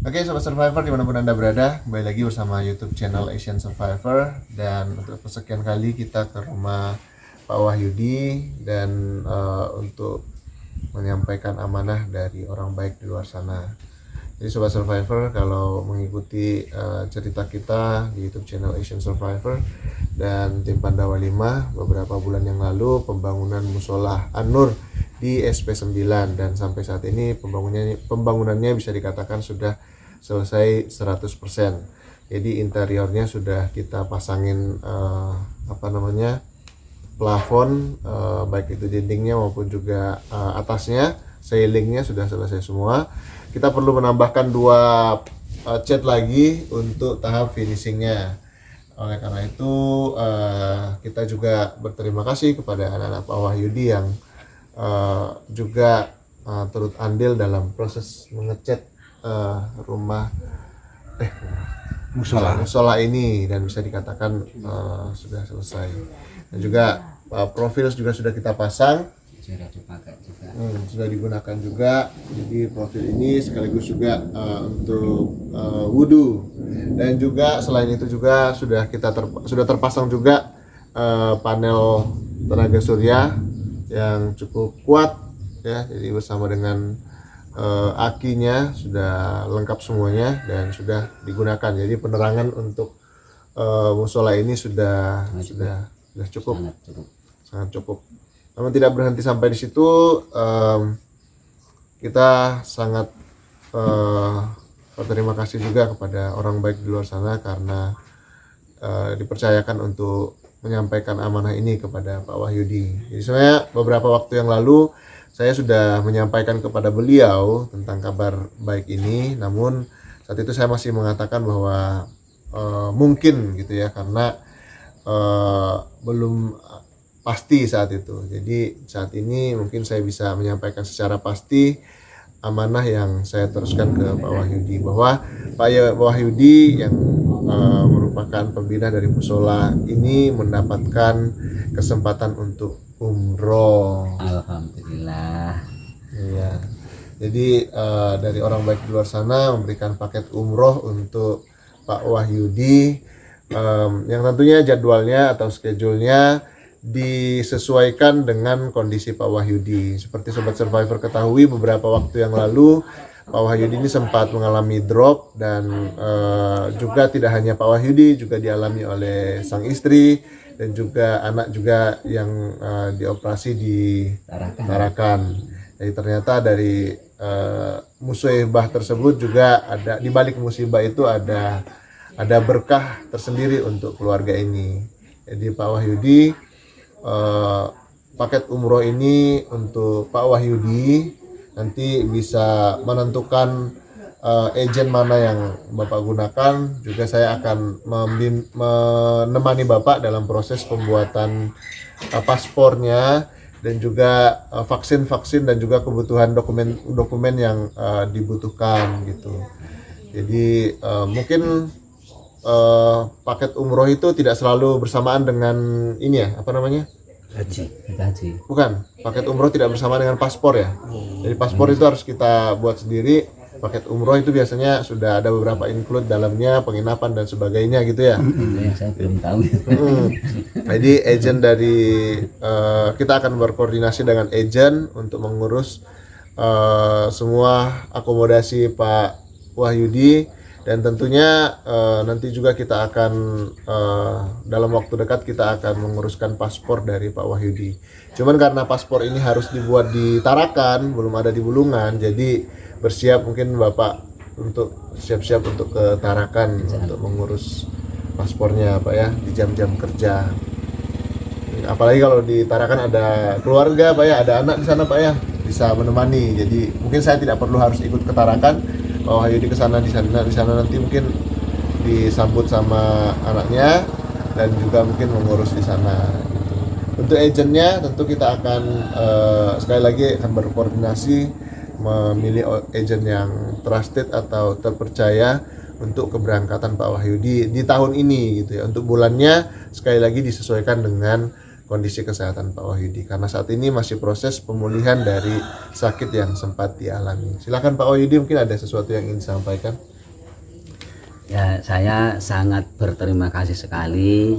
Oke, Sobat Survivor dimanapun Anda berada, kembali lagi bersama YouTube channel Asian Survivor. Dan untuk kesekian kali kita ke rumah Pak Wahyudi dan untuk menyampaikan amanah dari orang baik di luar sana. Jadi Sobat Survivor, kalau mengikuti cerita kita di YouTube channel Asian Survivor dan tim Pandawa 5 beberapa bulan yang lalu, pembangunan musola An-Nur di SP9, dan sampai saat ini pembangunannya bisa dikatakan sudah selesai 100%. Jadi interiornya sudah kita pasangin plafon, baik itu dindingnya maupun juga atasnya, ceilingnya sudah selesai semua. Kita perlu menambahkan 2 cat lagi untuk tahap finishingnya. Oleh karena itu kita juga berterima kasih kepada anak-anak Pak Wahyudi yang juga turut andil dalam proses mengecat rumah musola ini, dan bisa dikatakan sudah selesai. Dan juga profil juga sudah kita pasang, sudah digunakan juga. Jadi profil ini sekaligus juga untuk wudhu, dan juga selain itu juga sudah terpasang juga panel tenaga surya yang cukup kuat ya. Jadi bersama dengan akinya sudah lengkap semuanya dan sudah digunakan. Jadi penerangan untuk musola ini sudah cukup, sangat cukup. Namun tidak berhenti sampai di situ. Kita sangat berterima kasih juga kepada orang baik di luar sana karena dipercayakan untuk menyampaikan amanah ini kepada Pak Wahyudi. Jadi sebenarnya beberapa waktu yang lalu saya sudah menyampaikan kepada beliau tentang kabar baik ini, namun saat itu saya masih mengatakan bahwa mungkin gitu ya, karena belum pasti saat itu. Jadi saat ini mungkin saya bisa menyampaikan secara pasti amanah yang saya teruskan ke Pak Wahyudi, bahwa Pak Wahyudi yang merupakan pembina dari musola ini mendapatkan kesempatan untuk umroh. Alhamdulillah. Iya. Jadi dari orang baik di luar sana memberikan paket umroh untuk Pak Wahyudi, yang tentunya jadwalnya atau schedule-nya disesuaikan dengan kondisi Pak Wahyudi. Seperti Sobat Survivor ketahui, beberapa waktu yang lalu Pak Wahyudi ini sempat mengalami drop, dan juga tidak hanya Pak Wahyudi, juga dialami oleh sang istri dan juga anak juga yang dioperasi di Tarakan. Jadi ternyata dari musibah tersebut juga ada, di balik musibah itu ada berkah tersendiri untuk keluarga ini. Jadi Pak Wahyudi, paket umroh ini untuk Pak Wahyudi nanti bisa menentukan agent mana yang Bapak gunakan. Juga saya akan menemani Bapak dalam proses pembuatan paspornya, dan juga vaksin dan juga kebutuhan dokumen yang dibutuhkan gitu. Jadi mungkin paket umroh itu tidak selalu bersamaan dengan ini ya, apa namanya? Haji. Bukan, paket umroh tidak bersama dengan paspor ya. Jadi paspor itu harus kita buat sendiri. Paket umroh itu biasanya sudah ada beberapa include dalamnya, penginapan dan sebagainya gitu ya. Yang saya belum tahu. Jadi agent dari kita akan berkoordinasi dengan agent untuk mengurus semua akomodasi Pak Wahyudi, dan tentunya nanti juga kita akan dalam waktu dekat kita akan menguruskan paspor dari Pak Wahyudi. Cuman karena paspor ini harus dibuat di Tarakan, belum ada di Bulungan, jadi bersiap mungkin Bapak untuk siap-siap untuk ke Tarakan untuk mengurus paspornya Pak ya, di jam-jam kerja. Apalagi kalau di Tarakan ada keluarga Pak ya, ada anak di sana Pak ya, bisa menemani. Jadi mungkin saya tidak perlu harus ikut ke Tarakan. Pak Wahyudi ke sana, di sana nanti mungkin disambut sama anaknya dan juga mungkin mengurus di sana gitu. Untuk agentnya tentu kita akan sekali lagi akan berkoordinasi memilih agent yang trusted atau terpercaya untuk keberangkatan Pak Wahyudi di tahun ini gitu ya. Untuk bulannya sekali lagi disesuaikan dengan kondisi kesehatan Pak Wahyudi, karena saat ini masih proses pemulihan dari sakit yang sempat dialami. Silakan Pak Wahyudi, mungkin ada sesuatu yang ingin disampaikan. Ya, saya sangat berterima kasih sekali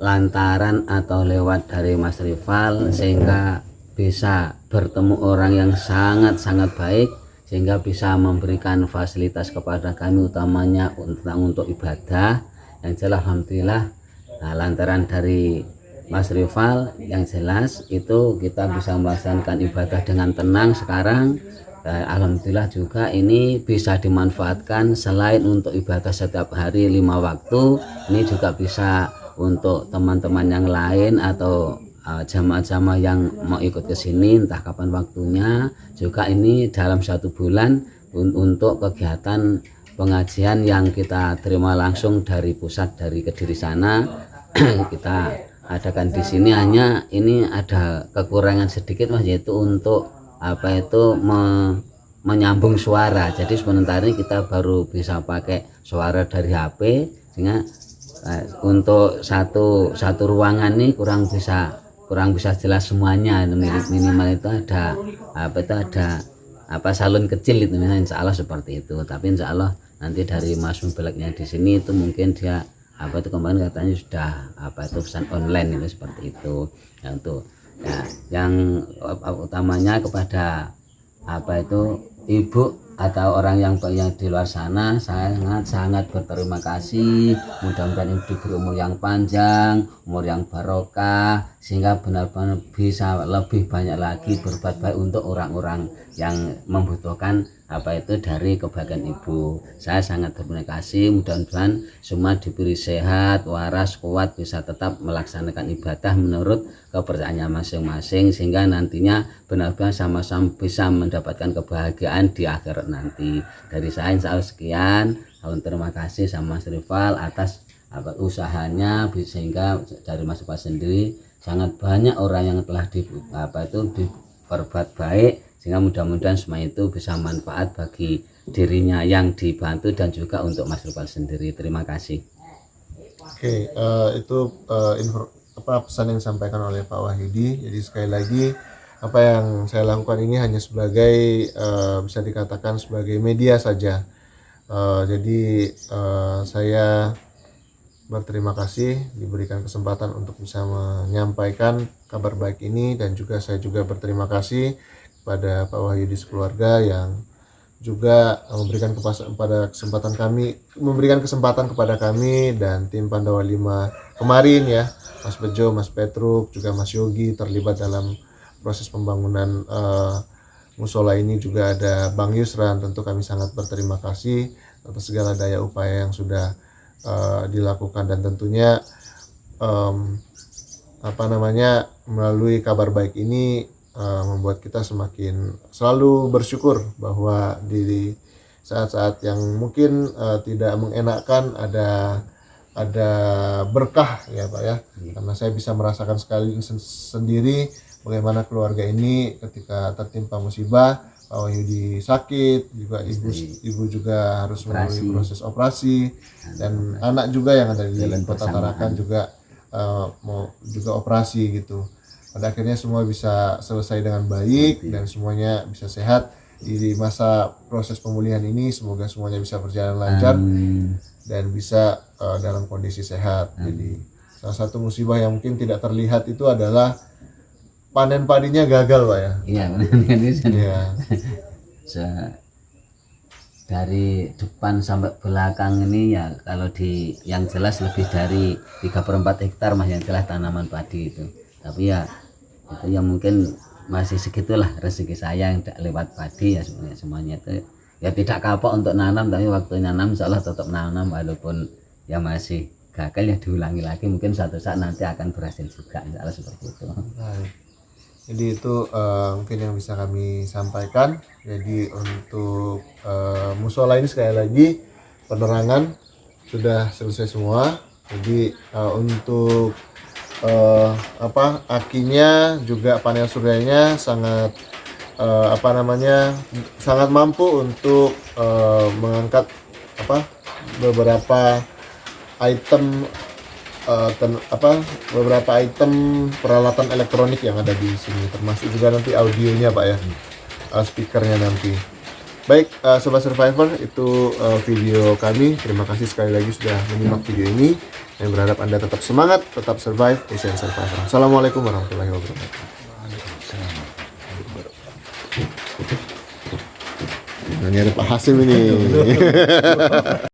lantaran atau lewat dari Mas Rival sehingga bisa bertemu orang yang sangat-sangat baik sehingga bisa memberikan fasilitas kepada kami utamanya untuk ibadah yang jelas alhamdulillah. Nah, lantaran dari Mas Rival yang jelas itu kita bisa melaksanakan ibadah dengan tenang sekarang. Alhamdulillah juga ini bisa dimanfaatkan selain untuk ibadah setiap hari 5 waktu, ini juga bisa untuk teman-teman yang lain atau jamaah-jamaah yang mau ikut ke sini entah kapan waktunya. Juga ini dalam 1 bulan untuk kegiatan pengajian yang kita terima langsung dari pusat dari Kediri sana kita adakan di sini. Hanya ini ada kekurangan sedikit Mas, yaitu untuk menyambung suara. Jadi sementara ini kita baru bisa pakai suara dari HP sehingga untuk satu ruangan ini kurang bisa jelas semuanya. Minimal itu ada salon kecil itu, insya Allah seperti itu. Tapi insya Allah nanti dari Mas Mubeleknya di sini itu mungkin dia kemarin katanya sudah pesan online itu seperti itu. Ya, untuk yang utamanya kepada ibu atau orang yang di luar sana, saya sangat berterima kasih. Mudah-mudahan hidup berumur yang panjang, umur yang barokah, sehingga benar-benar bisa lebih banyak lagi berbuat baik untuk orang-orang yang membutuhkan dari kebahagiaan ibu. Saya sangat berterima kasih. Mudah-mudahan semua diberi sehat, waras, kuat, bisa tetap melaksanakan ibadah menurut kepercayaannya masing-masing sehingga nantinya benar-benar sama-sama bisa mendapatkan kebahagiaan di akhirat nanti. Dari saya insya Allah sekian. Terima kasih sama Mas Rival atas usahanya sehingga dari Mas Rival sendiri sangat banyak orang yang telah diperbuat baik sehingga mudah-mudahan semua itu bisa manfaat bagi dirinya yang dibantu dan juga untuk Mas Rival sendiri. Terima kasih. Oke, itu pesan yang disampaikan oleh Pak Wahyudi. Jadi sekali lagi apa yang saya lakukan ini hanya sebagai bisa dikatakan sebagai media saja. Jadi saya berterima kasih diberikan kesempatan untuk bisa menyampaikan kabar baik ini, dan juga saya juga berterima kasih kepada Pak Wahyudi sekeluarga yang juga memberikan kesempatan kepada kami dan tim Pandawa 5 kemarin ya, Mas Bejo, Mas Petruk, juga Mas Yogi terlibat dalam proses pembangunan musola ini, juga ada Bang Yusran. Tentu kami sangat berterima kasih atas segala daya upaya yang sudah dilakukan, dan tentunya melalui kabar baik ini membuat kita semakin selalu bersyukur bahwa di saat-saat yang mungkin tidak mengenakan ada berkah ya Pak ya, karena saya bisa merasakan sendiri bagaimana keluarga ini ketika tertimpa musibah. Pak Wahyudi sakit, juga ibu juga harus melalui proses operasi, dan anak juga yang ada di Kota Tarakan juga mau juga operasi gitu. Pada akhirnya semua bisa selesai dengan baik dan semuanya bisa sehat di masa proses pemulihan ini. Semoga semuanya bisa berjalan lancar dan bisa dalam kondisi sehat. Jadi salah satu musibah yang mungkin tidak terlihat itu adalah panen padinya gagal Pak ya. Iya benar. Iya. Dari depan sampai belakang ini ya, kalau yang jelas lebih dari 3/4 hektar Mas yang jelas tanaman padi itu. Tapi ya itu ya mungkin masih segitulah rezeki saya yang lewat padi ya, semuanya itu ya tidak kapok untuk nanam, tapi waktu nanam insya Allah tetap nanam walaupun ya masih gagal ya diulangi lagi, mungkin suatu saat nanti akan berhasil juga insya Allah seperti itu. Baik. Jadi itu mungkin yang bisa kami sampaikan. Jadi untuk musola ini sekali lagi penerangan sudah selesai semua. Jadi untuk akinya juga panel suryanya sangat sangat mampu untuk mengangkat beberapa item beberapa item peralatan elektronik yang ada di sini, termasuk juga nanti audionya Pak ya, speakernya nanti. Baik, Sobat Survivor, itu video kami. Terima kasih sekali lagi sudah menyimak video ini. Dan berharap Anda tetap semangat, tetap survive Asian Survivor. Assalamualaikum warahmatullahi wabarakatuh. Nah, ini ada Pak Hasim ini.